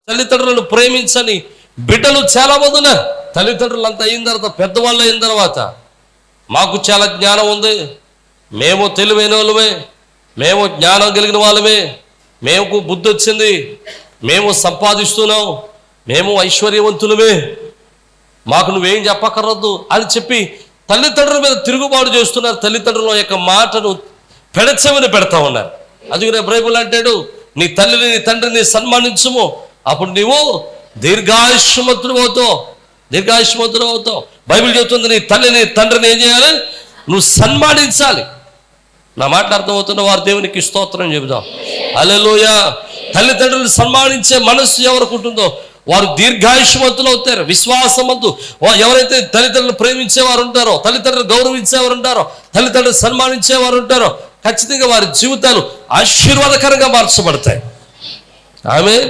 తల్లిదండ్రులను ప్రేమించని బిడ్డలు చాలా మంది ఉన్నారు. తల్లిదండ్రులు అంతా అయిన తర్వాత, పెద్దవాళ్ళు అయిన తర్వాత, మాకు చాలా జ్ఞానం ఉంది, మేము తెలివైన వాళ్ళమే, మేము జ్ఞానం కలిగిన వాళ్ళమే, మేము బుద్ధి వచ్చింది, మేము సంపాదిస్తున్నాం, మేము ఐశ్వర్యవంతులమే, మాకు నువ్వేం చెప్పక్కర్రద్దు అని చెప్పి తల్లిదండ్రుల మీద తిరుగుబాటు చేస్తున్నారు. తల్లిదండ్రుల యొక్క మాటను పెడచెవిని పెడతా ఉన్నారు. అందుకనే బైబిల్ అంటాడు, నీ తల్లిని నీ తండ్రిని సన్మానించుము, అప్పుడు నీవు దీర్ఘాయుష్మంతుడు అవుతావు. బైబిల్ చెబుతుంది, నీ తల్లిని తండ్రిని ఏం చేయాలి? నువ్వు సన్మానించాలి. నా మాట అర్థమవుతున్న వారు దేవునికి స్తోత్రం చెబుదాం. హల్లెలూయా. తల్లిదండ్రులను సన్మానించే మనస్సు ఎవరికి ఉంటుందో వారు దీర్ఘాయుష్మంతులు అవుతారు. విశ్వాసమంతు ఎవరైతే తల్లిదండ్రులను ప్రేమించేవారు ఉంటారో, తల్లిదండ్రులు గౌరవించేవారు ఉంటారో, తల్లిదండ్రులు సన్మానించేవారు ఉంటారో, ఖచ్చితంగా వారి జీవితాలు ఆశీర్వాదకరంగా మార్చబడతాయి. ఆమేన్.